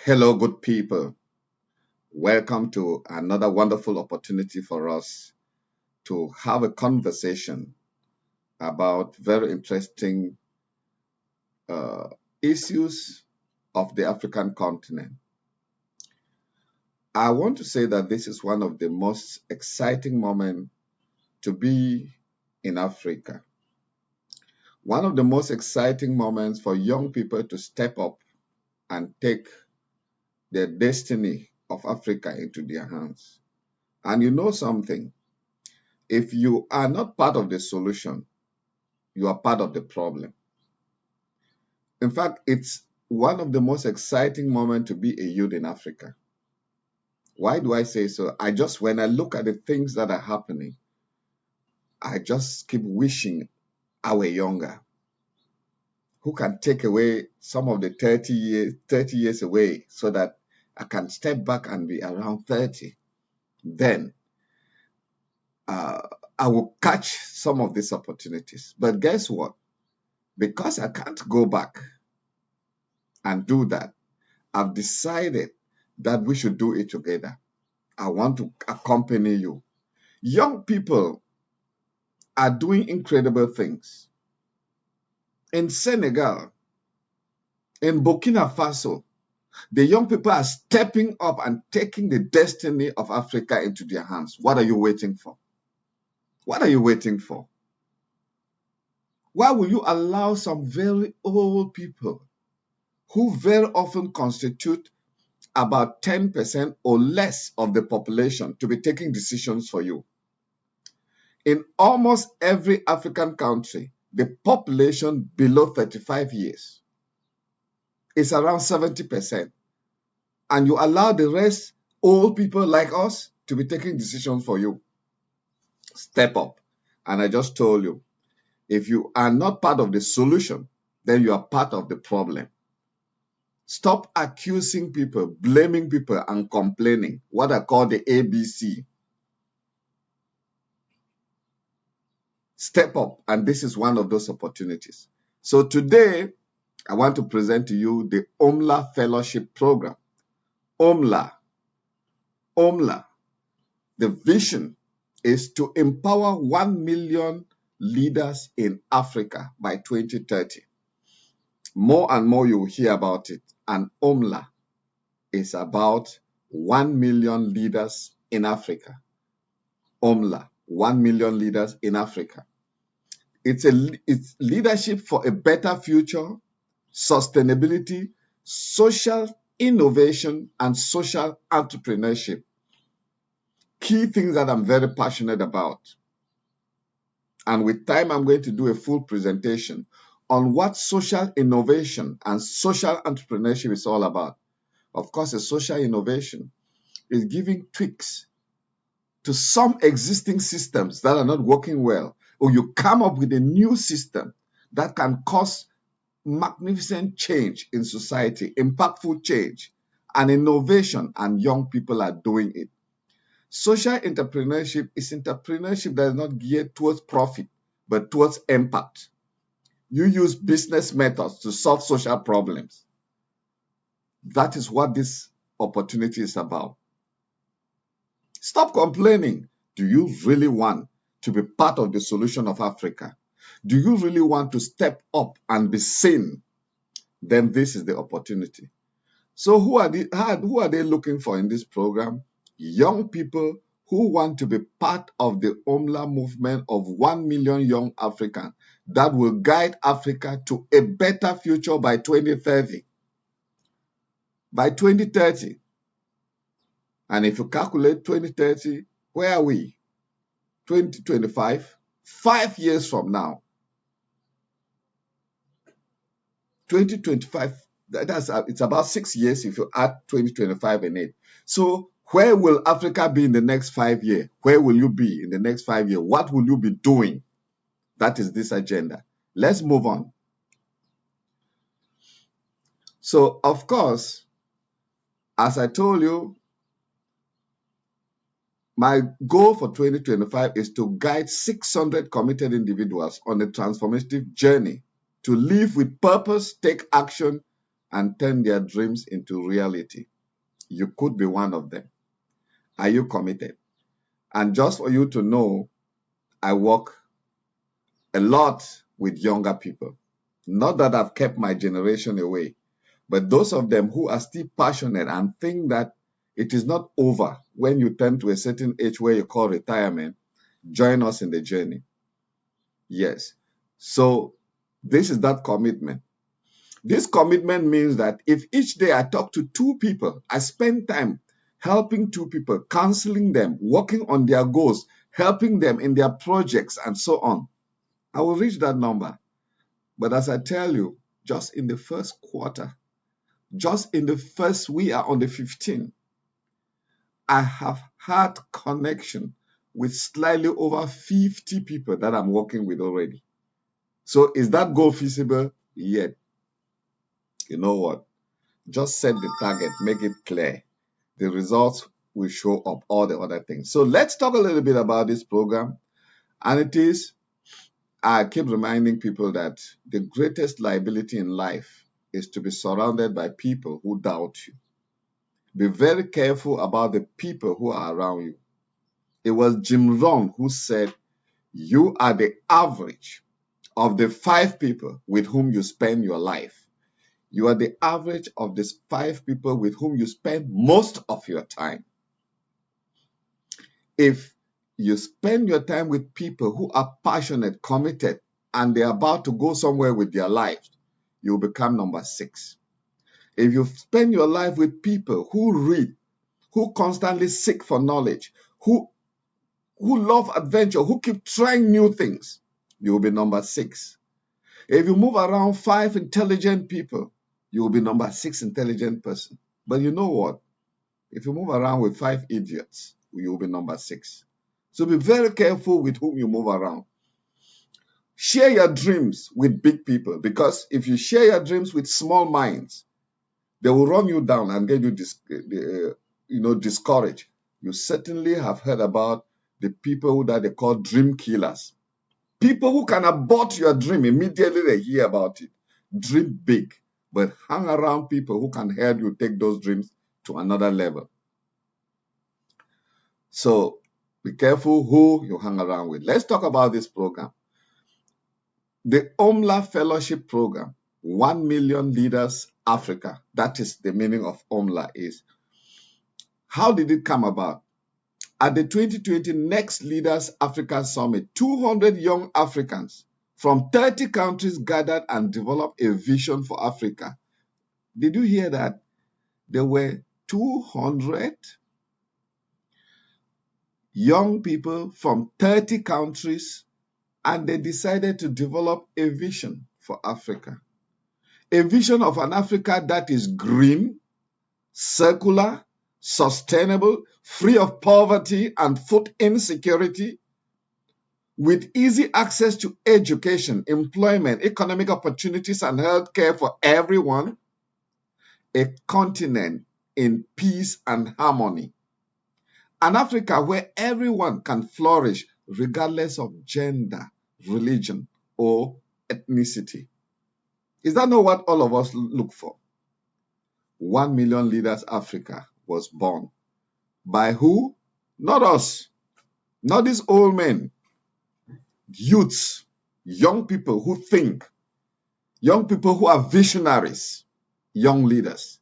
Hello, good people. Welcome to another wonderful opportunity for us to have a conversation about very interesting uh, issues of the African continent. I want to say that this is one of the most exciting moments to be in Africa. One of the most exciting moments for young people to step up and take the destiny of Africa into their hands. And you know something, if you are not part of the solution, you are part of the problem. In fact, it's one of the most exciting moments to be a youth in Africa. Why do I say so? When I look at the things that are happening, I just keep wishing I were younger. Who can take away some of the 30 years away so that I can step back and be around 30. Then uh, I will catch some of these opportunities. But guess what? Because I can't go back and do that, I've decided that we should do it together. I want to accompany you. Young people are doing incredible things. In Senegal, in Burkina Faso, the young people are stepping up and taking the destiny of Africa into their hands. What are you waiting for? What are you waiting for? Why will you allow some very old people who very often constitute about 10% or less of the population to be taking decisions for you? In almost every African country, the population below 35 years is around 70%. And you allow the rest, old people like us, to be taking decisions for you. Step up. And I just told you, if you are not part of the solution, then you are part of the problem. Stop accusing people, blaming people, and complaining, what I call the ABC. Step up, and this is one of those opportunities. So today, I want to present to you the OMLA Fellowship Program. OMLA. OMLA. The vision is to empower 1 million leaders in Africa by 2030. More and more you will hear about it. And OMLA is about 1 million leaders in Africa. OMLA, 1 million leaders in Africa. It's leadership for a better future, sustainability, social innovation, and social entrepreneurship. Key things that I'm very passionate about. And with time, I'm going to do a full presentation on what social innovation and social entrepreneurship is all about. Of course, a social innovation is giving tweaks to some existing systems that are not working well, or you come up with a new system that can cause magnificent change in society, impactful change, and innovation, and young people are doing it. Social entrepreneurship is entrepreneurship that is not geared towards profit, but towards impact. You use business methods to solve social problems. That is what this opportunity is about. Stop complaining. Do you really want to be part of the solution of Africa? Do you really want to step up and be seen? Then this is the opportunity. So who are they looking for in this program? Young people who want to be part of the OMLA movement of 1 million young Africans that will guide Africa to a better future by 2030. By 2030. And if you calculate 2030, where are we? 2025, 5 years from now. 2025, it's about 6 years if you add 2025 in it. So where will Africa be in the next 5 years? Where will you be in the next 5 years? What will you be doing? That is this agenda. Let's move on. So, of course, as I told you, my goal for 2025 is to guide 600 committed individuals on a transformative journey to live with purpose, take action, and turn their dreams into reality. You could be one of them. Are you committed? And just for you to know, I work a lot with younger people. Not that I've kept my generation away, but those of them who are still passionate and think that it is not over when you turn to a certain age where you call retirement, join us in the journey. Yes. So this is that commitment. This commitment means that if each day I talk to two people, I spend time helping two people, counseling them, working on their goals, helping them in their projects, and so on, I will reach that number. But as I tell you, just in the first quarter, just in the first, we are on the 15th, I have had connection with slightly over 50 people that I'm working with already. So is that goal feasible? Yet. You know what? Just set the target, make it clear. The results will show up, all the other things. So let's talk a little bit about this program. And it is, I keep reminding people that the greatest liability in life is to be surrounded by people who doubt you. Be very careful about the people who are around you. It was Jim Rohn who said, you are the average of the 5 people with whom you spend your life. You are the average of these 5 people with whom you spend most of your time. If you spend your time with people who are passionate, committed, and they're about to go somewhere with their lives, you'll become number 6. If you spend your life with people who read, who constantly seek for knowledge, who love adventure, who keep trying new things, you'll be number 6. If you move around 5 intelligent people, you will be number 6 intelligent person. But you know what? If you move around with 5 idiots, you will be number 6. So be very careful with whom you move around. Share your dreams with big people, because if you share your dreams with small minds, they will run you down and get you discouraged. You certainly have heard about the people that they call dream killers. People who can abort your dream immediately they hear about it. Dream big, but hang around people who can help you take those dreams to another level. So be careful who you hang around with. Let's talk about this program. The OMLA Fellowship program, 1 million leaders Africa. That is the meaning of OMLA is. How did it come about? At the 2020 Next Leaders Africa Summit, 200 young Africans from 30 countries gathered and developed a vision for Africa. Did you hear that? There were 200 young people from 30 countries, and they decided to develop a vision for Africa. A vision of an Africa that is green, circular, sustainable, free of poverty and food insecurity, with easy access to education, employment, economic opportunities, and healthcare for everyone. A continent in peace and harmony. An Africa where everyone can flourish regardless of gender, religion, or ethnicity. Is that not what all of us look for? 1 million leaders Africa was born. By who? Not us. Not these old men. Youths, young people who think, young people who are visionaries, young leaders.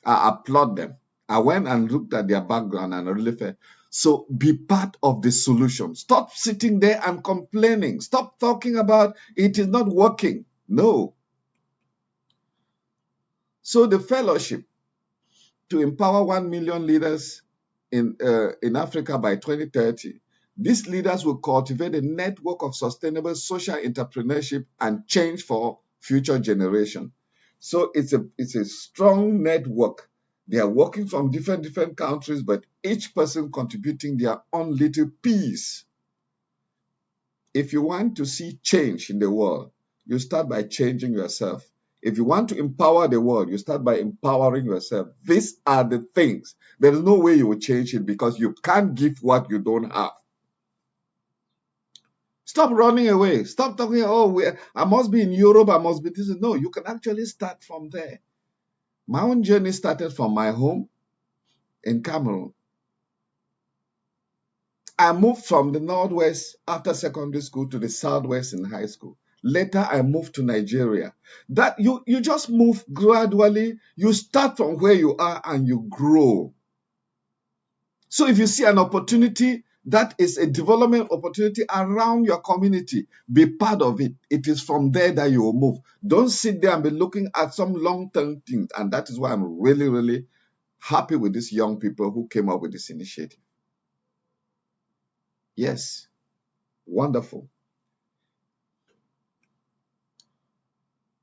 I applaud them. I went and looked at their background and I really felt. So be part of the solution. Stop sitting there and complaining. Stop talking about it is not working. No. So the fellowship to empower 1 million leaders in Africa by 2030, these leaders will cultivate a network of sustainable social entrepreneurship and change for future generations. So it's a strong network. They are working from different countries, but each person contributing their own little piece. If you want to see change in the world, you start by changing yourself. If you want to empower the world, you start by empowering yourself. These are the things. There is no way you will change it because you can't give what you don't have. Stop running away. Stop talking, oh, I must be in Europe, I must be this. No, you can actually start from there. My own journey started from my home in Cameroon. I moved from the Northwest after secondary school to the Southwest in high school. Later, I moved to Nigeria. That you just move gradually. You start from where you are and you grow. So if you see an opportunity that is a development opportunity around your community, be part of it. It is from there that you will move. Don't sit there and be looking at some long-term things. And that is why I'm really, really happy with these young people who came up with this initiative. Yes, wonderful.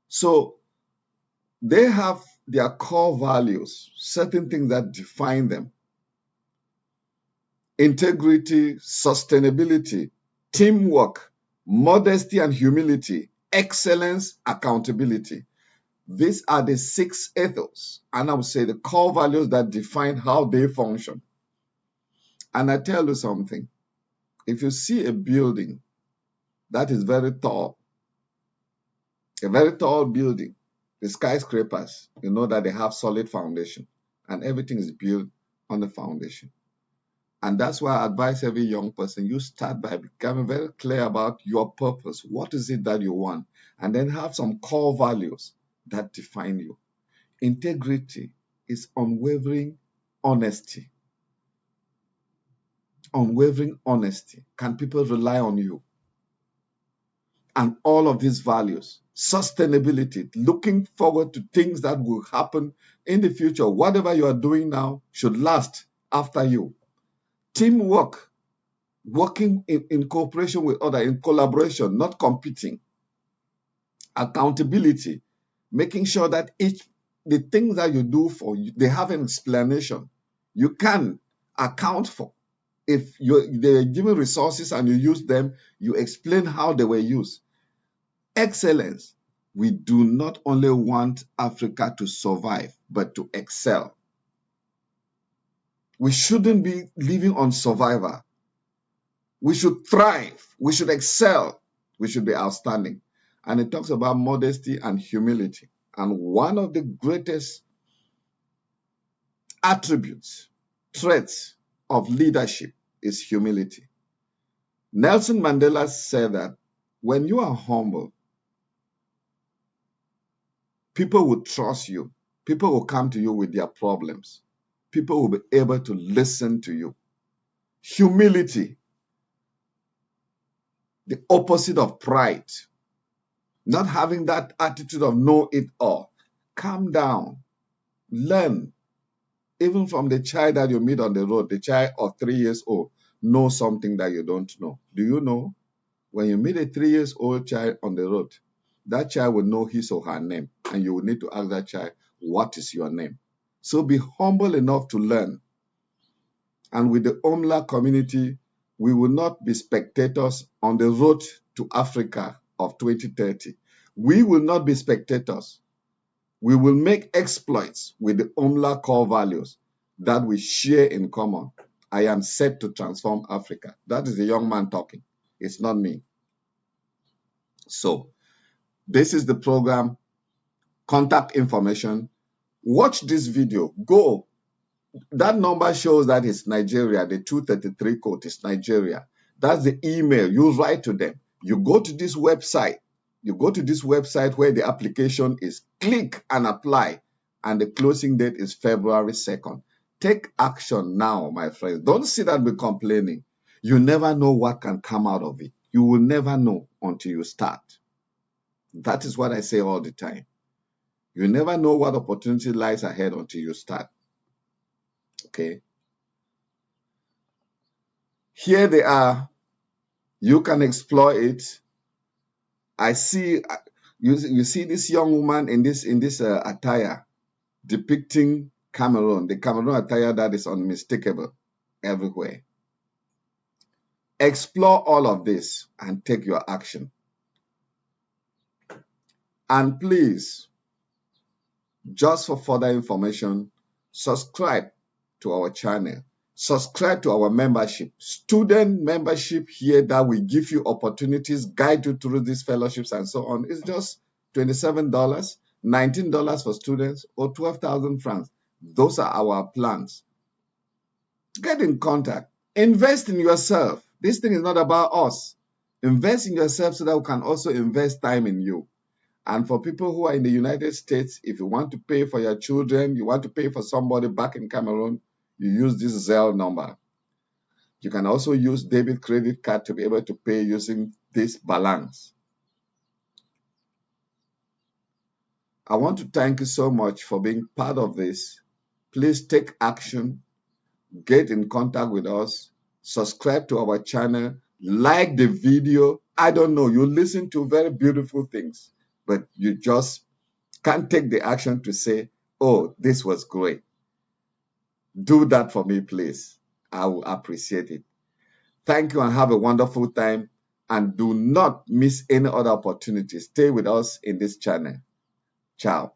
So they have their core values, certain things that define them: integrity, sustainability, teamwork, modesty and humility, excellence, accountability. These are the 6 ethos, and I would say the core values that define how they function. And I tell you something, if you see a building that is very tall, a very tall building, the skyscrapers, you know that they have solid foundation and everything is built on the foundation. And that's why I advise every young person, you start by becoming very clear about your purpose. What is it that you want? And then have some core values that define you. Integrity is unwavering honesty. Unwavering honesty. Can people rely on you? And all of these values. Sustainability, looking forward to things that will happen in the future. Whatever you are doing now should last after you. Teamwork, working in cooperation with others, in collaboration, not competing. Accountability, making sure that the things that you do for you, they have an explanation. You can account for. If they're given resources and you use them, you explain how they were used. Excellence. We do not only want Africa to survive, but to excel. We shouldn't be living on survival. We should thrive. We should excel. We should be outstanding. And it talks about modesty and humility. And one of the greatest attributes, traits of leadership is humility. Nelson Mandela said that when you are humble, people will trust you. People will come to you with their problems. People will be able to listen to you. Humility, the opposite of pride. Not having that attitude of know it all. Calm down. Learn. Even from the child that you meet on the road, the child of 3 years old, know something that you don't know. Do you know? When you meet a 3 years old child on the road, that child will know his or her name, and you will need to ask that child, what is your name? So be humble enough to learn. And with the OMLA community, we will not be spectators on the road to Africa of 2030. We will not be spectators. We will make exploits with the OMLA core values that we share in common. I am set to transform Africa. That is the young man talking. It's not me. So, this is the program. Contact information. Watch this video. Go. That number shows that it's Nigeria. The 233 code is Nigeria. That's the email. You write to them. You go to this website. You go to this website where the application is. Click and apply. And the closing date is February 2nd. Take action now, my friends. Don't sit and be complaining. You never know what can come out of it. You will never know until you start. That is what I say all the time. You never know what opportunity lies ahead until you start. Okay? Here they are. You can explore it. I see, you see this young woman in this attire depicting Cameroon, the Cameroon attire that is unmistakable everywhere. Explore all of this and take your action. And please, just for further information, subscribe to our channel. Subscribe to our membership, student membership here that will give you opportunities, guide you through these fellowships and so on. It's just $27, $19 for students, or 12,000 francs. Those are our plans. Get in contact. Invest in yourself. This thing is not about us. Invest in yourself so that we can also invest time in you. And for people who are in the United States, if you want to pay for your children, you want to pay for somebody back in Cameroon, you use this Zelle number. You can also use debit credit card to be able to pay using this balance. I want to thank you so much for being part of this. Please take action, get in contact with us, subscribe to our channel, like the video. I don't know, you listen to very beautiful things, but you just can't take the action to say, oh, this was great. Do that for me, please. I will appreciate it. Thank you and have a wonderful time. And do not miss any other opportunity. Stay with us in this channel. Ciao.